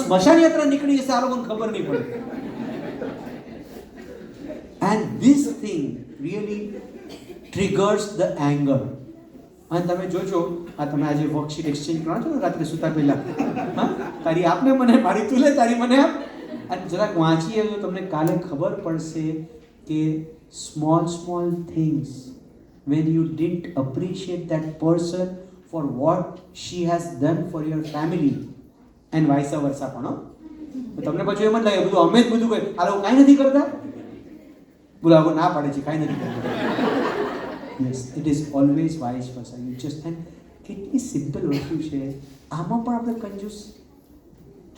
સ્મશાન યાત્રા નીકળી જશે, આ લોકોને ખબર નહીં પડે. And this thing really triggers the anger. અને તમે જોજો, આ તમે આજે વર્કશીટ એક્સચેન્જ કરો છો ને રાત્રે સુતા પહેલા, હા, તારી આપને મને, મારી તું લે, તારી મને આપ, અને જરાક વાંચીએ તો તમને કાલે ખબર પડશે કે small things, when you didn't appreciate that person for what she has done for your family and vice versa પણ, તમને પછી એમ જ લાગે બધું અમે જ બધું કહે, આ લોકો કાંઈ નથી કરતા, બોલાવો ના પાડે છે કાંઈ નથી કરતા. Yes, it is always vice versa. You just, and કેટલી સિમ્પલ વસ્તુ છે, આમાં પણ આપણે કંજૂસ,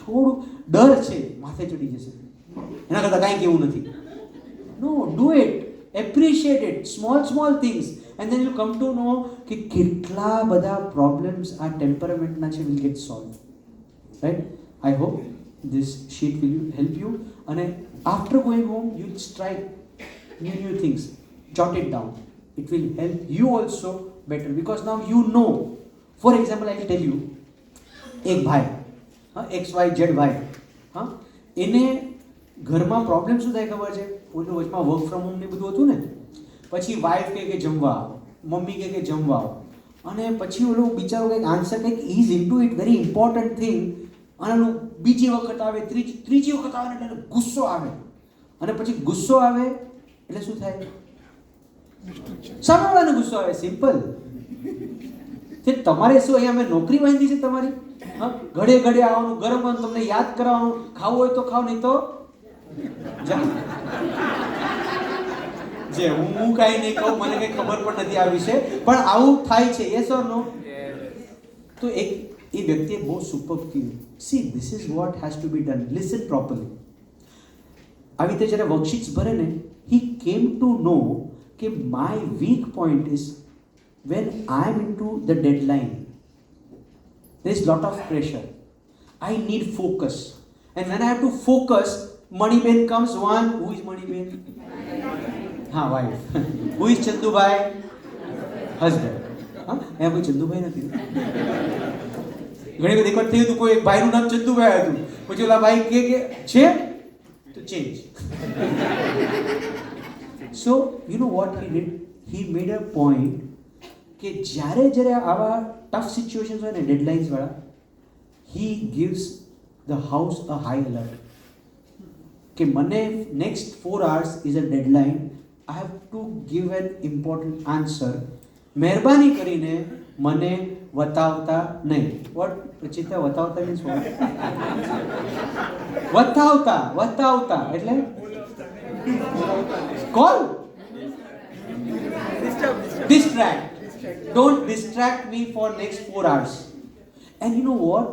થોડું ડર છે માથે ચડી જશે, એના કરતાં કાંઈ કેવું નથી. No, do it, appreciate it, small things, and then you come to know કે કેટલા બધા problems આ ટેમ્પરામેન્ટના છે will get solved. Right? I hope this sheet will help you, and after going home you'll try new things, jot it down. It will help you also better, because now you know. For example, I will tell you, એક ભાઈ, હા, XYZ ભાઈ, હા, એને ઘરમાં problem શું થાય ખબર છે? પોતે વચમાં વર્ક ફ્રોમ હોમ ને બધું હતું ને, પછી વાઈફ કહે કે જમવા આવો, મમ્મી કહે કે જમવા આવો, અને પછી ઓલો બિચારો કંઈક આન્સર કંઈક is into it, very important thing, અને ઓલું બીજી વખત આવે, ત્રીજી વખત આવે એટલે ગુસ્સો આવે, અને પછી ગુસ્સો આવે એટલે શું થાય? સામેવાળાને ગુસ્સો આવે. સિમ્પલ છે. તમારે શું અહીંયા અમે નોકરી બાંધી છે તમારી? હા, ઘડે આવવાનું, ગરમ આવવાનું, તમને યાદ કરાવવાનું, ખાવું હોય તો ખાવ, નહીં તો જા. જે હું કાંઈ નહીં કહું, મને કંઈ ખબર પણ નથી આ વિશે, પણ આવું થાય છે. Yes or no? તો એ વ્યક્તિએ બહુ સુપર કીધું. See, this is what has to be done. Listen properly. આવી રીતે જ્યારે વર્કશીટ્સ ભરે ને, હી કેમ ટુ નો કે my weak point is when I am into the deadline. There is lot of pressure. I need focus. And when I have to focus, Maniben comes. One, who is Maniben? Ha, wife. Who is Chandubai? Husband. હા, એ કોઈ ચંદુભાઈ નથી. ઘણી બધી વખત થયું હતું, કોઈ એક ભાઈનું નામ ચંદુભાઈ હતું, પછી ઓલા ભાઈ કે છે તો change. So, you know what he did? He made a point કે જ્યારે આવા ટફ સિચ્યુએશન્સ હોય ને, ડેડલાઇન્સ વાળા, he gives the house a high alert. કે મને next 4 hours is a deadline. I have to give an important answer. મહેરબાની કરીને મને વતાવતા નહીં. What? પ્રચિતા, વતાવતા means what? વતાવતા એટલે call? Distract. Don't distract me for next 4 hours. And you know what?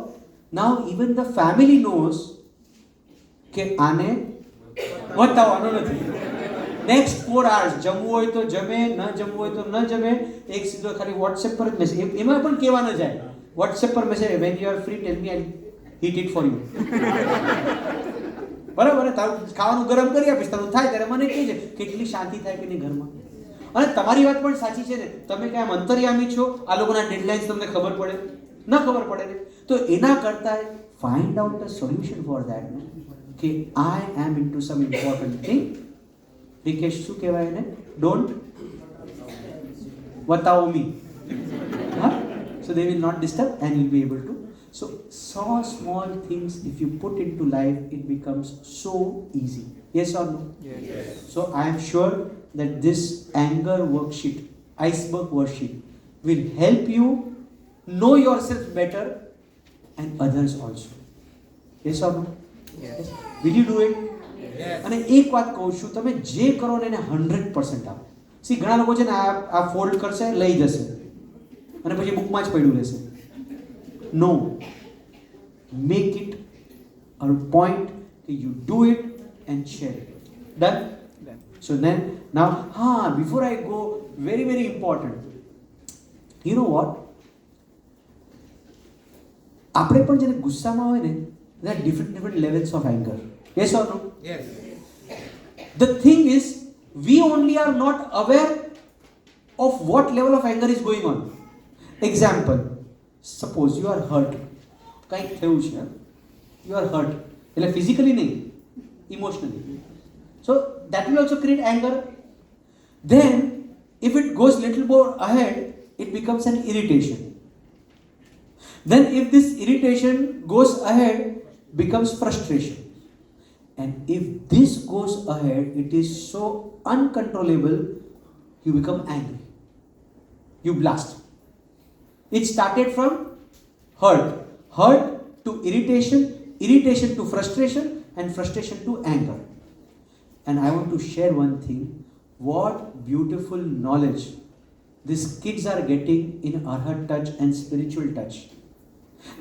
Now even the family knows કે આને વતાવવાનો નથી. Next 4 hours જમવું હોય તો જમે, ન જમવું હોય તો ન જમે. એક સીધો ખાલી WhatsApp પર જ મેસેજ, એમાં પણ કહેવા ન જાય. WhatsApp પર message, when you are free tell me, I'll heat it for you. બરાબર, તારું ખાવાનું ગરમ કરી આપીશ, તારું થાય ત્યારે મને કહેજે. કેટલી શાંતિ થાય કે નહીં ઘરમાં. અને તમારી વાત પણ સાચી છે ને, તમે કાંઈ આમ અંતર્યામી છો, આ લોકોના ડેડલાઇન્સ તમને ખબર પડે ન ખબર પડે ને, તો એના કરતાં find out a solution for that કે I am into some important thing. રિકેશ શું કહેવાય એને? ડોન્ટ વતાવો મી. હા, so they will not disturb and you be able to. So small things, if you put into life, it becomes so easy. Yes or no? Yes. So I am sure that this anger worksheet, iceberg worksheet, will help you know yourself better and others also. Yes or no? Yes. Will you do it? Yes. અને એક વાત કહું છું, તમે જે કરો ને એને 100% આપો. સી, ઘણા લોકો છે ને આ ફોલ્ડ કરશે, લઈ જશે અને પછી બુકમાં જ પડ્યું રહેશે. No, make it a point that you do it and share it. Done? So then, now, before I go, very, very important. You know what? આપણે પણ જ્યારે ગુસ્સામાં હોય ને, there are different levels of anger. Yes or no? Yes. The thing is, we only are not aware of what level of anger is going on. Example. Suppose you are hurt, કંઈક થયું છે, you are hurt. એટલે physically નહીં, emotionally. So that will also create anger. Then if it goes little more ahead, it becomes an irritation. Then if this irritation goes ahead, becomes frustration. And if this goes ahead, it is so uncontrollable, you become angry. You blast. It started from hurt to irritation, irritation to frustration, and frustration to anger. And I want to share one thing. What beautiful knowledge these kids are getting in Arhat touch and spiritual touch.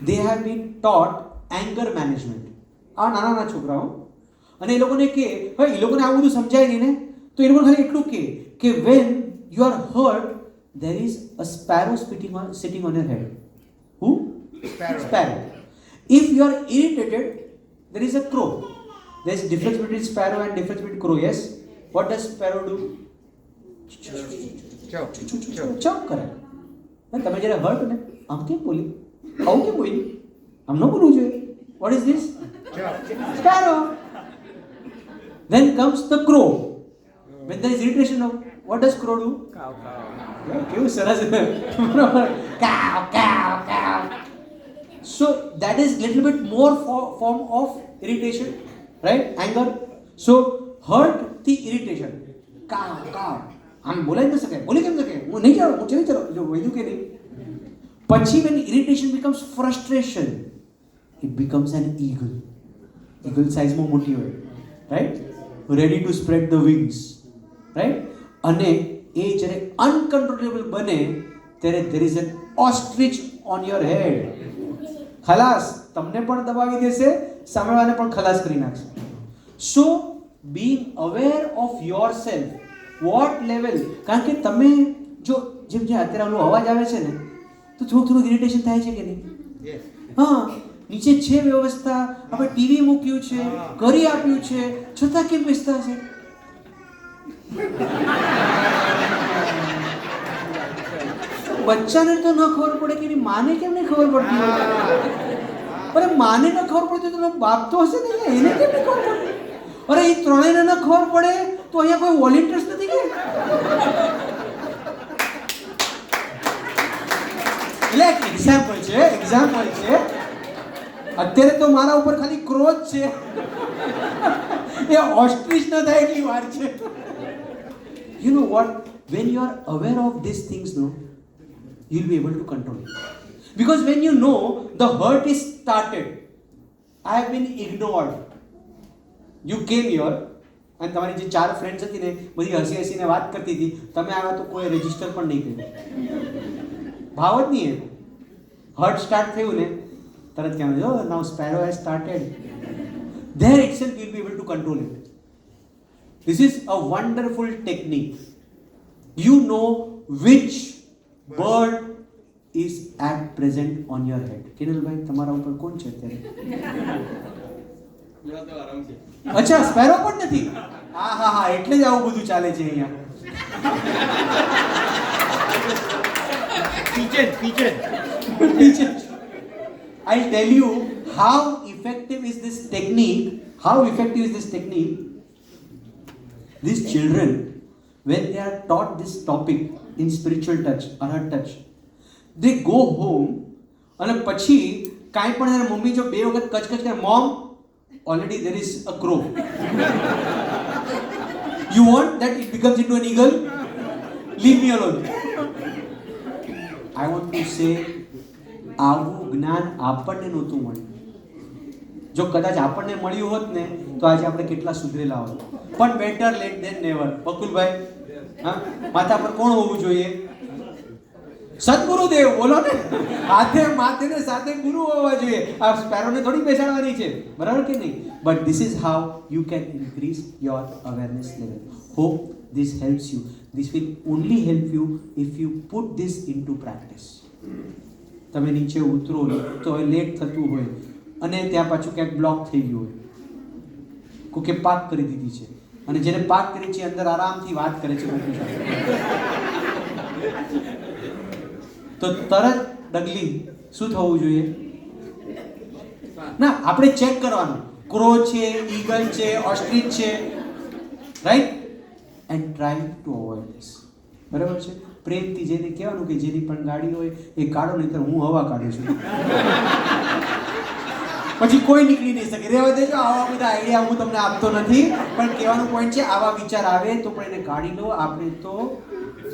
They have been taught anger management. આ નાના છોકરાઓ અને એ લોકોને કે ભાઈ એ લોકોને આ બધું સમજાય નહીં ને, તો એ લોકોને ખાલી એટલું કે when you are hurt, there is a sparrow sitting on your head. Who? Sparrow. If you are irritated, there is a crow. There is difference between sparrow and difference between crow. Yes. What does sparrow do? Chow કરે. તમે જ્યારે hurt ને આમ કેમ બોલી, આવું કેમ બોલી, આમ ન બોલવું જોઈએ. What is this? Sparrow. Then comes the crow. When there is irritation, what does crow do? Cow. કેવું સરસ. Cow, cow, cow. So that is little bit more form of irritation, right? Anger. So hurt the irritation. Cow. આમ બોલાઈ ન શકે, બોલી કેમ શકે, હું નહીં ચાલો, હું ચલી ચાલો, જો વધ્યું કે નહીં. પછી when irritation becomes frustration, it becomes an eagle. Eagle સાઇઝમાં મોટી હોય, right? Ready to spread the wings, right? અને એ જ્યારે uncontrollable બને ત્યારે there is an ostrich on your head. ખલાસ, તમને પણ દબાવી દેશે, સામેવાળાને પણ ખલાસ કરી નાખશે. So being aware of yourself, what level, કારણ કે તમે જો જેમ જે અત્યારે ઓલો અવાજ આવે છે ને, તો થોડું ઇરિટેશન થાય છે કે નહીં? હા, નીચે છે વ્યવસ્થા, આપણે ટીવી મૂક્યું છે, કરી આપ્યું છે, છતાં કેમ બેસતા હશે? બચ્ચાને તો ન ખબર પડે કે એની માને કેમ નહીં ખબર પડતી હોય? અરે માને ન ખબર પડતી તો બાપ તો હશે ને, એને કેમ નહીં ખબર પડે? અરે એ ત્રણેયને ન ખબર પડે તો અહીંયા કોઈ વોલેન્ટિયર્સ નથી કે? એટલે એક્ઝામ્પલ છે. અત્યારે તો મારા ઉપર ખાલી ક્રોધ છે, એ ઓસ્ટ્રિચ ન થાય એટલી વાર છે. You know what? When you are aware of these things, no, you will be able to control it. Because when you know the hurt is started, I have been ignored. You came here અને તમારી જે 4 friends હતી ને, બધી હસીને વાત કરતી હતી, તમે આવ્યા તો કોઈ રજીસ્ટર પણ નહીં કર્યું. ભાવ જ નહીં આવ્યો. હર્ટ સ્ટાર્ટ થયું ને, તરત કહેવાય, જો now sparrow has started. There itself you will be able to control it. This is a wonderful technique. You know which bird is at present on your head. Kiranbhai, તમારા ઉપર કોણ છે અત્યારે? અચ્છા, સ્પેરો પણ નથી. હા, એટલે જ આવું બધું ચાલે છે અહીંયા. Pigeon. I'll tell you how effective is this technique. These children, when they are taught this topic in spiritual touch, Arhat touch, they go home અને પછી કાંઈ પણ એના મમ્મી જો 2 વખત કચકચ કરે, mom, already there is a crow. You want that it becomes into an eagle? Leave me alone. I want to say, આવું જ્ઞાન આપણને નહોતું મળ્યું. જો કદાચ આપણને મળ્યું હોત ને તો આજે આપણે કેટલા સુધરેલા હોત. પણ better late than never. Bakulbhai, હા, માથા પર કોણ હોવું જોઈએ? સદગુરુદેવ. બોલો ને, માથે ને સાથે ગુરુ હોવા જોઈએ. આ સ્પેરોને થોડી બેસાડવાની છે, બરાબર કે નહીં? But this is how you can increase your awareness level. Hope this helps you. This will only help you if you put this into practice. તમે નીચે ઉતરો તો લેટ થતું હોય અને ત્યાં પાછું ક્યાંક બ્લોક થઈ ગયું હોય, કોકે પાક કરી દીધી છે, અને જેને પાક કરી છે અંદર આરામથી વાત કરે છે, તો તરત ડગલી શું થવું જોઈએ? ના, આપણે ચેક કરવાનું, ક્રો છે, ઈગલ છે, ઓસ્ટ્રીચ છે, right, and try to avoid this. બરાબર છે? પ્રેમથી જેને કહેવાનું કે જેની પણ ગાડી હોય એ કાઢો, નહીં તો હું હવા કાઢું છું. પછી કોઈ નીકળી નહીં શકે. રહેવા દેજો, આવા બધા આઈડિયા હું તમને આપતો નથી, પણ કહેવાનું પોઈન્ટ છે આવા વિચાર આવે તો પણ એને કાઢી લો. આપણે તો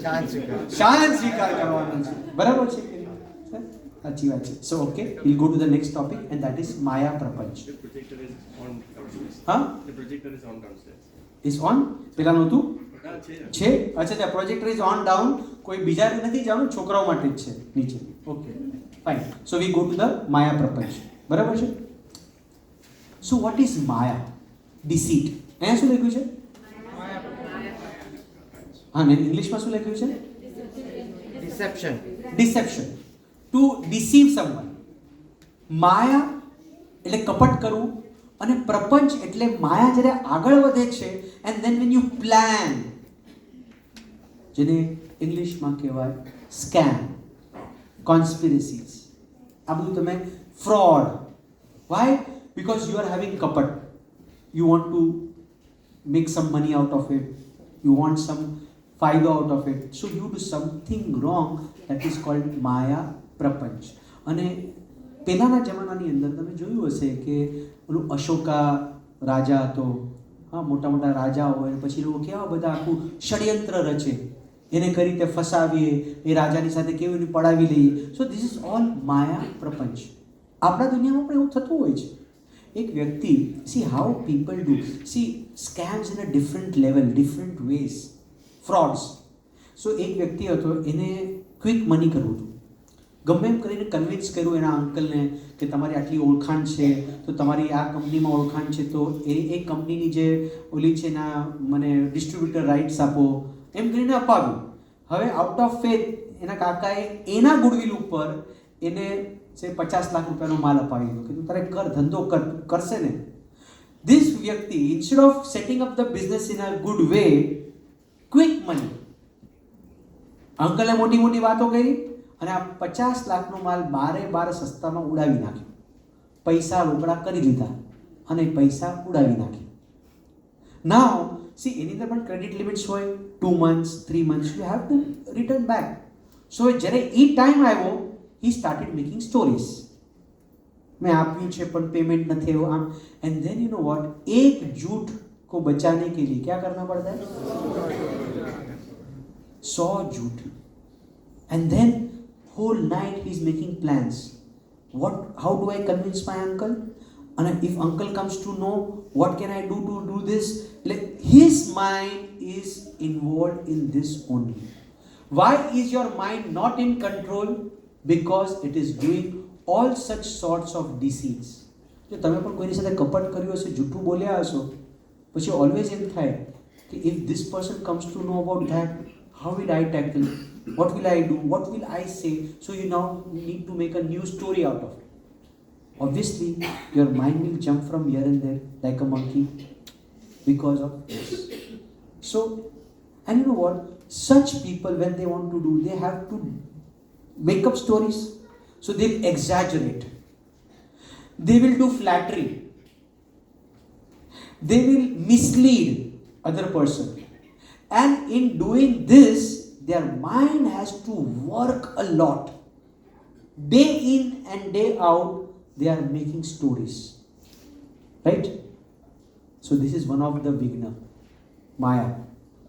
શાંત સ્વીકાર કરવાનો છે. બરાબર છે કે નહીં? સાચી વાત છે. So okay, we'll go to the next topic and that is માયા પ્રપંચ. The projector is on downstairs. હા, The projector is on downstairs. is on. પેલા નહોતું છે. છે? અચ્છા, પ્રોજેક્ટર ઇઝ ઓન ડાઉન. કોઈ બીજા નથી જવાનું, છોકરાઓ માટે જ છે નીચે. Okay, fine. So we go to the માયા પ્રપંચ. બરાબર છે? સો વોટ ઇઝ માયા? ડિસીટ. અહીંયા શું લખ્યું છે? હા, ને ઇંગ્લિશમાં શું લખ્યું છે? Deception. Deception. To deceive someone. માયા એટલે કપટ કરવું, અને પ્રપંચ એટલે માયા જ્યારે આગળ વધે છે and then when you plan, જેને ઇંગ્લિશમાં કહેવાય સ્કેમ, કોન્સ્પિરસીસ, આ બધું તમે fraud. Why? Because you are having કપટ. You want to make some money out of it, you want some ફાયદો out of it, so you do something wrong. That is called માયા પ્રપંચ. અને પહેલાંના જમાનાની અંદર તમે જોયું હશે કે ઓલું અશોકા રાજા હતો. હા, મોટા મોટા રાજા હોય, પછી લોકો કેવા બધા આખું ષડયંત્ર રચે, એને કઈ રીતે ફસાવીએ, એ રાજાની સાથે કેવી રીતે પડાવી લઈએ. સો ધીસ ઇઝ ઓલ માયા પ્રપંચ. આપણા દુનિયામાં પણ એવું થતું હોય છે. એક વ્યક્તિ, see how people do, see scams in a different level, different ways, frauds. So એક વ્યક્તિ હતો, એને ક્વિક મની કરવું હતું. ગમે એમ કરીને કન્વિન્સ કર્યું એના અંકલને કે તમારી આટલી ઓળખાણ છે તો તમારી આ કંપનીમાં ઓળખાણ છે તો એ કંપનીની જે ઓલી છે એના મને ડિસ્ટ્રીબ્યુટર રાઇટ્સ આપો, એમ કરીને અપાવ્યું. હવે આઉટ ઓફ ફેથ એના કાકાએ એના ગુડવિલ ઉપર એને 50 લાખ રૂપિયાનો માલ અપાવી દીધો કે તું તારે કર, ધંધો કર, કરશે ને. ધીસ વ્યક્તિ instead of setting up the business in a good way, quick money, અંકલે મોટી મોટી વાતો કરી અને આ 50 લાખનો માલ બારે સસ્તામાં ઉડાવી નાખ્યો. પૈસા રોકડા કરી લીધા અને પૈસા ઉડાવી નાખી. નાઉ સી, એની અંદર પણ ક્રેડિટ લિમિટ્સ હોય, 2 months, 3 months, you have to return back. So જ્યારે એ ટાઈમ આવ્યો, he started making stories. मैं आप्યું છે પણ पेमेंट નથી આવ્યો આમ. And then you know what, एक झूठ को बचाने के लिए क्या करना पड़ता है? 100 झूठ. And then whole night he is making plans. How do I convince my uncle? And if uncle comes to know, what can I do to do this? Like, his mind is involved in this only. Why is your mind not in control? Because it is doing all such sorts of deceits. જો તમે પણ કોઈની સાથે કપટ કર્યું હશે, જૂઠું બોલ્યા હશો, પછી ઓલવેઝ એમ થાય કે if this person comes to know about that, how will I tackle? What will I do? What will I say? So you now need to make a new story out of it. Obviously, your mind will jump from here and there like a monkey because of this. So, and you know what? Such people, when they want to do, they have to make up stories. So they'll exaggerate. They will do flattery. They will mislead other person. And in doing this, their mind has to work a lot. Day in and day out, they are making stories. Right? So this is one of the vigna, Maya.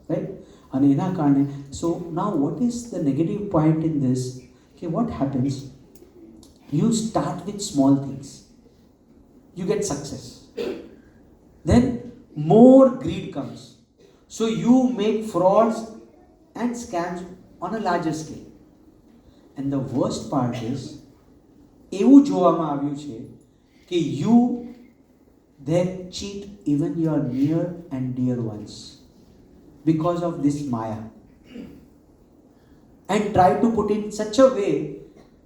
Right? And ena karne, so now what is the negative point in this? Okay, what happens? You start with small things. You get success. Then more greed comes. So you make frauds and scams on a larger scale. And the worst part is, એવું જોવામાં આવ્યું છે કે you then cheat even your near and dear ones because of this Maya. And try to put it in such a way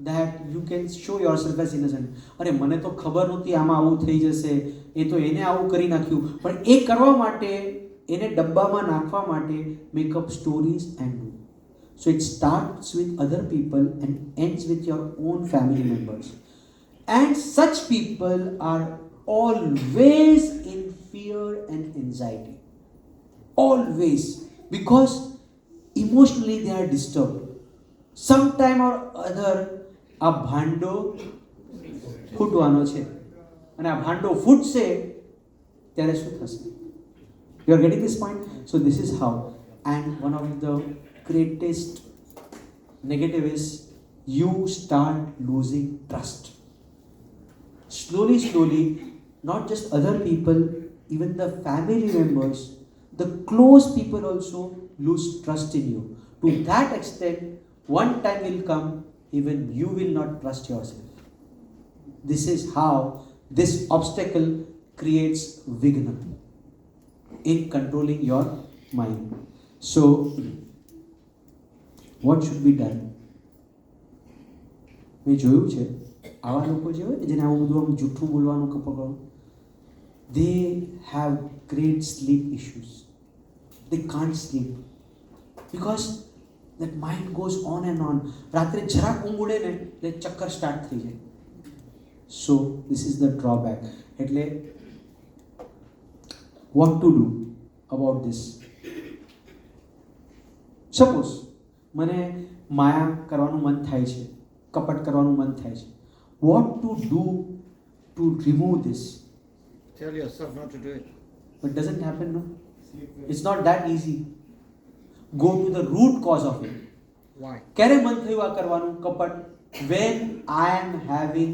that you can show yourself as innocent. અરે મને તો ખબર નહોતી આમાં આવું થઈ જશે, એ તો એને આવું કરી નાખ્યું. પણ એ કરવા માટે, એને ડબ્બામાં નાખવા માટે make up stories and do. So it starts with other people and ends with your own family members. And such people are always in fear and anxiety. Always. Because emotionally they are disturbed. Sometime or other આ ભાંડો ફૂટવાનો છે અને આ ભાંડો ફૂટશે ત્યારે શું થશે? You are getting this point? So this is how. And one of the greatest negative is you start losing trust. Slowly, not just other people, even the family members, the close people also lose trust in you. To that extent, one time will come, even you will not trust yourself. This is how this obstacle creates vigna in controlling your mind. So, what should be done? મેં જોયું છે આવા લોકો જે હોય જેને આવું બધું આમ જૂઠું બોલવાનું કપડવાનું, they have great sleep issues. They can't sleep because that mind goes on and on. રાત્રે જરાક ઊંઘ ઉડે ને એટલે ચક્કર સ્ટાર્ટ થઈ જાય. So this is the drawback. એટલે what to do about this? Suppose મને માયા કરવાનું મન થાય છે, કપટ કરવાનું મન થાય છે. What to do to remove this? Tell yourself not to do it. But doesn't happen, no? It's not that easy. Go to the root cause of it. Why? ક્યારે મન થયું આ કરવાનું કપટ? When I am having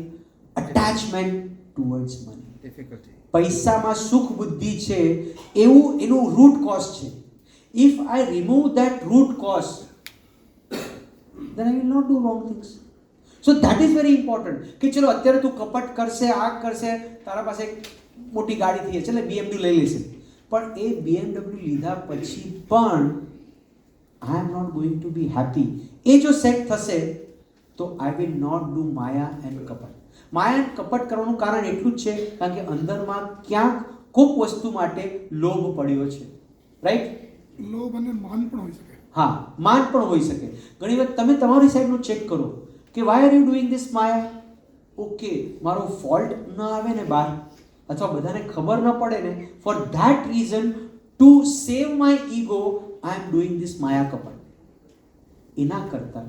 attachment towards money. Difficulty. પૈસામાં સુખ બુદ્ધિ છે એવું એનું રૂટ કોઝ છે. If I remove that root cause, then I will not do wrong things. So that is very important. કે ચલો અત્યારે તું કપટ કરશે, આ કરશે, તારા પાસે મોટી ગાડી થઈ છે એટલે BMW લઈ લેશે, પણ એ BMW લીધા પછી પણ I am not going to be happy. એ જો સેટ થશે તો I will not do Maya and કપટ. માયા and કપટ કરવાનું કારણ એટલું જ છે કારણ કે અંદરમાં ક્યાંક કોઈક વસ્તુ માટે લોભ પડ્યો છે. રાઈટ? લોભ અને માન પણ હોઈ શકે. હા, માન પણ હોઈ શકે. ઘણી વાર તમે તમારી સાઈડનું ચેક કરો કે why are you doing this Maya. Okay, મારો ફોલ્ટ ન આવે ને બહાર, અથવા બધાને ખબર ન પડે ને, for that reason to save my ego I am doing this માયા કપટ. એના કરતાં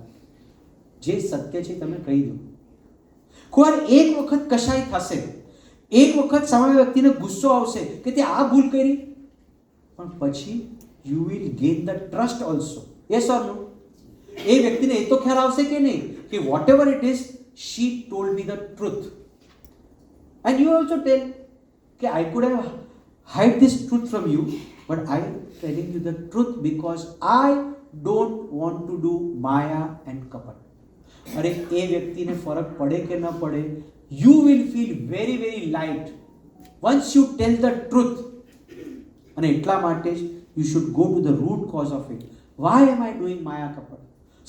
જે સત્ય છે તમે કહી દો. કોઈ એક વખત કશાય થશે, એક વખત સામે વ્યક્તિને ગુસ્સો આવશે કે તે આ ભૂલ કરી, પણ પછી you will gain the trust also. Yes or no? એ વ્યક્તિને એ તો ખ્યાલ આવશે કે નહીં કે whatever it is, she told me the truth. And you also tell કે I could have hide this truth from you, but I am telling you the truth because I don't want to do maya and kapat. અરે એ વ્યક્તિને ફરક પડે કે ન પડે, you will feel very very light once you tell the truth. અને એટલા માટે જ you should go to the root cause of it. Why am I doing maya kapat?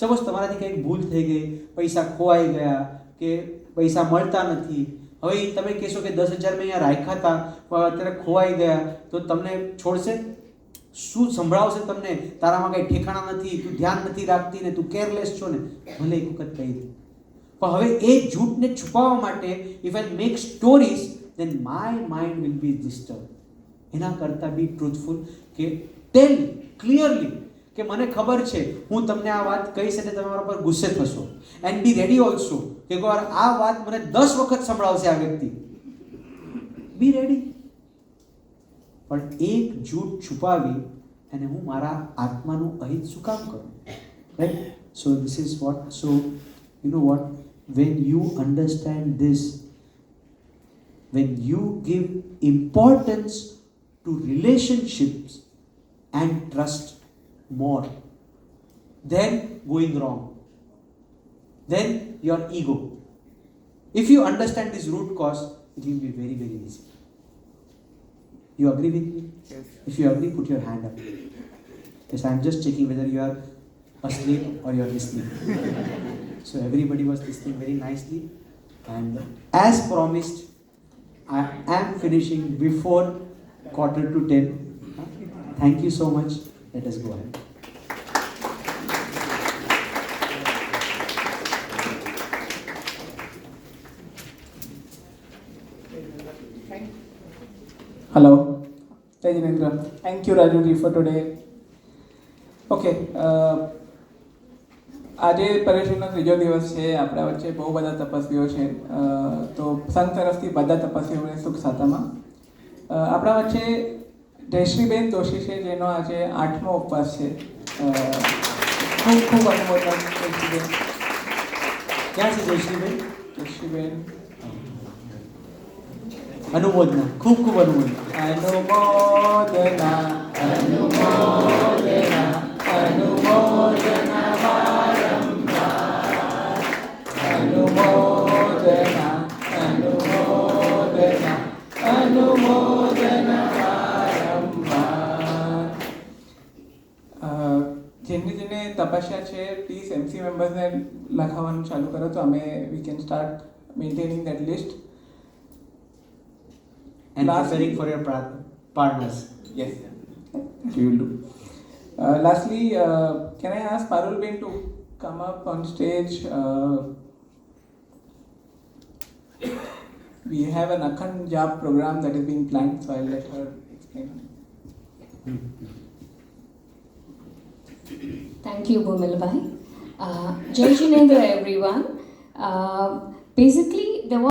Suppose તમારાથી કંઈક ભૂલ થઈ ગઈ, પૈસા ખોવાઈ ગયા કે પૈસા મળતા નથી, હવે તમે કહેશો કે 10,000 મેં અહીંયા રાખ્યા હતા પણ અત્યારે ખોવાઈ ગયા, તો તમને છોડશે? શું સંભળાવશે તમને? તારામાં કંઈ ઠેકાણા નથી, તું ધ્યાન નથી રાખતી ને તું કેરલેસ છો ને, ભલે એક વખત કહી દે. પણ હવે એ જૂઠને છુપાવવા માટે if I make stories then my mind will be disturbed. એના કરતાં બી ટ્રુથફુલ કે ટેલ ક્લિયરલી કે મને ખબર છે હું તમને આ વાત કહીશ એટલે તમે મારા પર ગુસ્સે થશો, એન્ડ બી રેડી ઓલ્સો કે એકવાર આ વાત મને 10 વખત સંભળાવશે આ વ્યક્તિ, બી રેડી. પણ એક જૂઠ છુપાવી અને હું મારા આત્માનું અહિત શું કામ કરું? Right? So this is vote. So you know what, when you understand this, when you give importance to relationships and trust more than going wrong, then your ego, if you understand this root cause, it will be very very easy. You agree with me? Yes. If you agree, put your hand up. Yes, I am just checking whether you are asleep or you are listening. So everybody was listening very nicely, and as promised, I am finishing before 9:45. Thank you so much. Let us go ahead. Hello, Tejinendra. Thank you, Rajuji, for today. Okay, આજે પર્યુષણનો ત્રીજો દિવસ છે. આપણા વચ્ચે બહુ બધા તપસ્વીઓ છે. તો સંઘ તરફથી બધા તપસ્વીઓને સુખ સાતામાં. આપણા વચ્ચે જયશ્રીબેન દોશી છે, જેનો આજે 8મો ઉપવાસ છે. ખૂબ ખૂબ અનુમોદન જયશ્રીબેન. ક્યાં છે જયશ્રીબેન? જયશ્રીબેન અનુમોદના, ખૂબ ખૂબ અનુમોદના. અનુમોદના અનુમોદના અનુમોદના વારંવાર અનુમોદના અનુમોદના અનુમોદના વારંવાર. જેને તપસ્યા છે, પ્લીઝ એમસી મેમ્બર્સને લખાવવાનું ચાલુ કરો તો અમે we can start maintaining that list. And Last- preparing for your partners. Yes, that we will do. Lastly, can I ask Parul Ben to come up on stage? We have an Akhand Jap program that is being planned, so I'll let her explain. Thank you, Bhumil Bhai. Jai Jinendra, everyone. Basically,